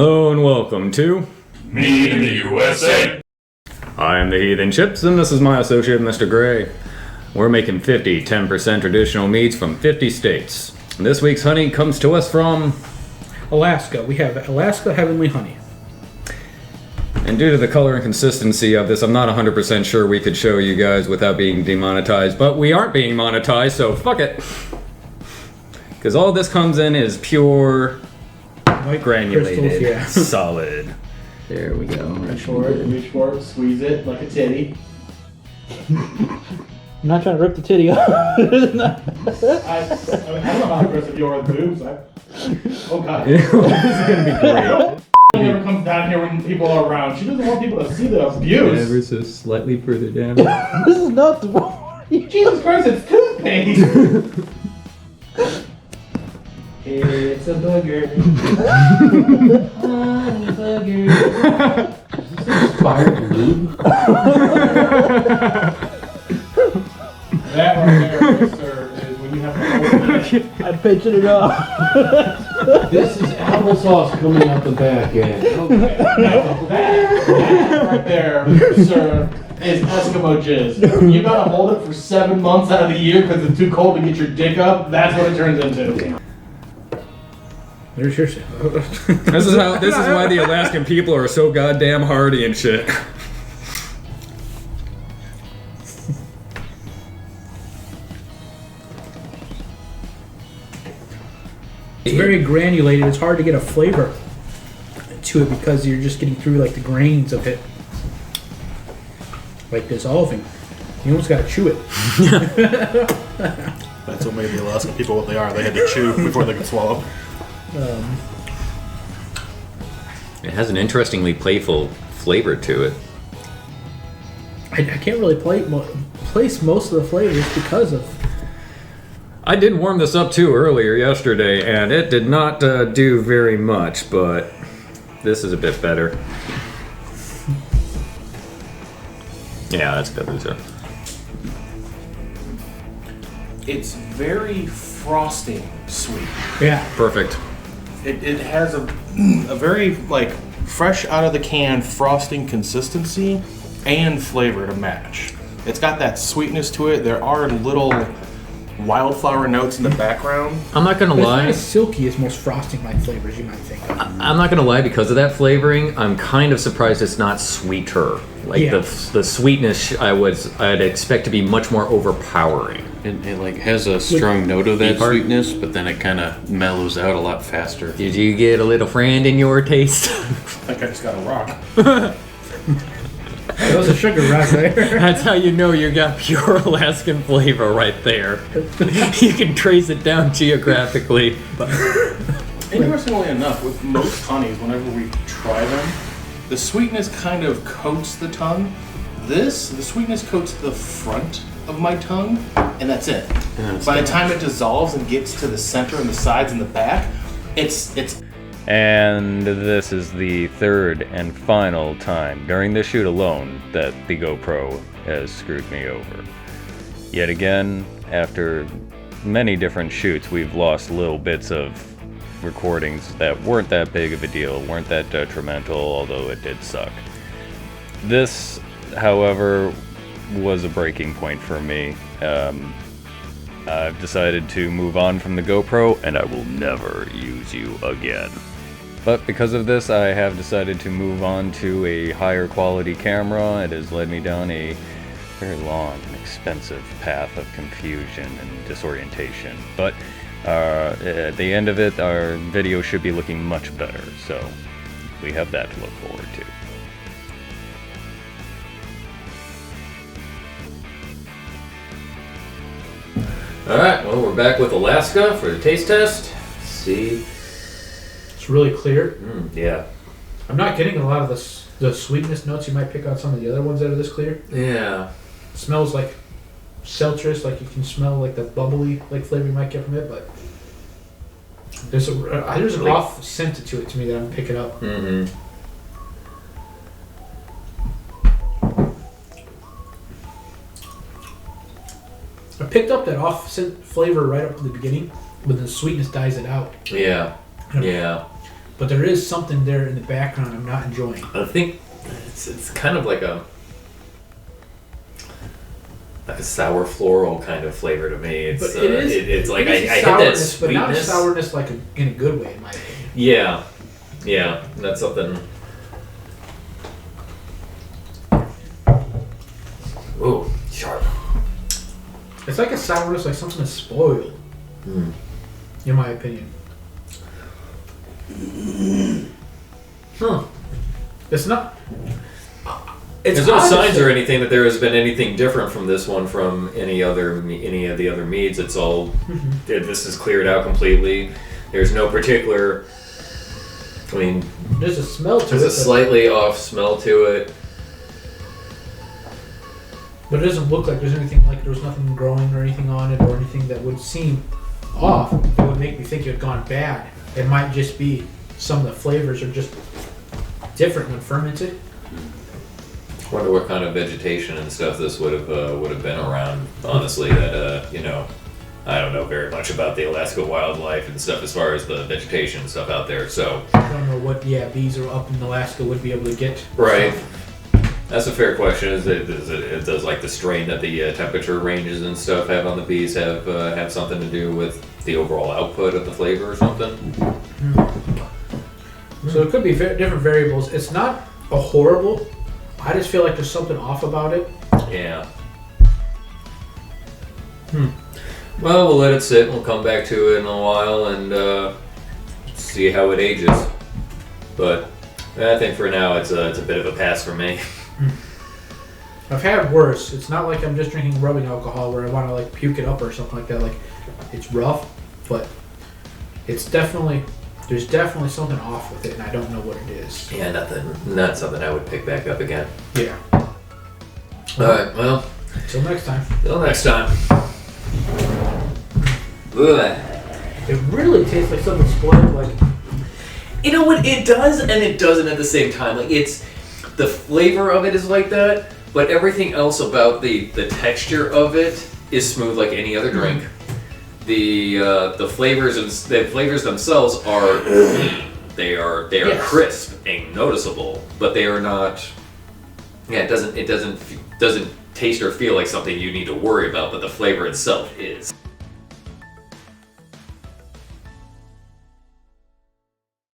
Hello and welcome to Mead in the USA. I am the Heathen Chips, and this is my associate, Mr. Gray. We're making 10% traditional meads from 50 states. This week's honey comes to us from Alaska. We have Alaska Heavenly Honey. And due to the color and consistency of this, I'm not 100% sure we could show you guys without being demonetized, but we aren't being monetized, so fuck it. Because all this comes in is pure, White granulated, crystals, yeah. solid. There we go. Reach for it, squeeze it like a titty. I'm not trying to rip the titty off. I don't know how aggressive you are with boobs. Oh god. This is gonna be great. She never comes down here when people are around. She doesn't want people to see the abuse. Ever so slightly further down. This is not the Jesus Christ, it's toothpaste! It's a booger. Honey booger. Is this expired lube? That right there, sir, is when you have to hold it. I'm pitching it off. This is applesauce coming out the back end. Okay. That right there, sir, is Eskimo jizz. You gotta hold it for 7 months out of the year because it's too cold to get your dick up. That's what it turns into. There's your This is why the Alaskan people are so goddamn hardy and shit. It's very granulated. It's hard to get a flavor to it because you're just getting through like the grains of it, like dissolving. You almost gotta chew it. That's what made the Alaskan people what they are. They had to chew before they could swallow. It has an interestingly playful flavor to it. I can't really place most of the flavors because of. I did warm this up too earlier yesterday, and it did not do very much, but this is a bit better. Yeah, that's good, Lisa. It's very frosting sweet. Yeah. Perfect. It has a very like fresh out of the can frosting consistency and flavor to match. It's got that sweetness to it. There are little wildflower notes in the background. I'm not gonna But it's lie. not as silky as most frosting-like flavors you might think of. I'm not gonna lie, because of that flavoring, I'm kind of surprised it's not sweeter. Like Yeah. the sweetness I'd expect to be much more overpowering. It like has a strong note of that Part- sweetness, but then it kind of mellows out a lot faster. Did you get a little friend in your taste? I think I just got a rock. That was a sugar rock there. That's how you know you got pure Alaskan flavor right there. You can trace it down geographically. Interestingly enough, with most honeys, whenever we try them, the sweetness kind of coats the tongue. The sweetness coats the front of my tongue, and that's it. By the time it dissolves and gets to the center and the sides and the back, it's. And this is the third and final time during this shoot alone that the GoPro has screwed me over. Yet again, after many different shoots, we've lost little bits of recordings that weren't that big of a deal, weren't that detrimental, although it did suck. This, however, was a breaking point for me. I've decided to move on from the GoPro, and I will never use you again. But because of this, I have decided to move on to a higher quality camera. It has led me down a very long and expensive path of confusion and disorientation. But at the end of it, our video should be looking much better, so we have that to look forward to. Alright, well, we're back with Alaska for the taste test. Let's see. It's really clear. Yeah. I'm not getting a lot of the sweetness notes you might pick on some of the other ones that are this clear. Yeah. It smells like citrus, like you can smell like the bubbly like flavor you might get from it, but there's an off scent to it to me that I'm picking up. Mm-hmm. I picked up that off scent flavor right up at the beginning, but the sweetness dies it out. Yeah. Yeah. but there is something there in the background I'm not enjoying. I think it's kind of like a sour floral kind of flavor to me. It's But it is. It's like I it is hit that sourness, but sweetness. not a sourness like in a good way, in my opinion. Yeah, that's something. Ooh, sharp. It's like a sourness, like something that's spoiled, in my opinion. It's not. There's no odd to signs say- or anything that there has been anything different from this one from any of the other meads. It's all this is cleared out completely. There's no particular. I mean, There's a smell to there's it, a slightly off smell to it. but it doesn't look like there's anything like there's nothing growing or anything on it or anything that would seem off. That would make me think it had gone bad. It might just be some of the flavors are just different when fermented. Wonder what kind of vegetation and stuff this would have been around. Honestly, that I don't know very much about the Alaska wildlife and stuff as far as the vegetation and stuff out there. So I don't know what bees are up in Alaska would be able to get. right, that's a fair question. Does like the strain that the temperature ranges and stuff have on the bees have something to do with the overall output of the flavor or something? So it could be different variables. It's not a horrible. I just feel like there's something off about it. Yeah. Well, we'll let it sit. We'll come back to it in a while and see how it ages. But I think for now it's a bit of a pass for me. I've had worse. It's not like I'm just drinking rubbing alcohol where I want to like puke it up or something like that. Like it's rough, but it's definitely there's definitely something off with it, and I don't know what it is. Yeah, not something I would pick back up again. Yeah. Alright, well, Until next time. till next time. Ugh. It really tastes like something spoiled. Like You know what? It does and it doesn't at the same time. Like it's the flavor of it is like that, but everything else about the texture of it is smooth like any other drink. The flavors themselves are they are Yes. crisp and noticeable, but they are not. Yeah, it doesn't taste or feel like something you need to worry about, but the flavor itself is.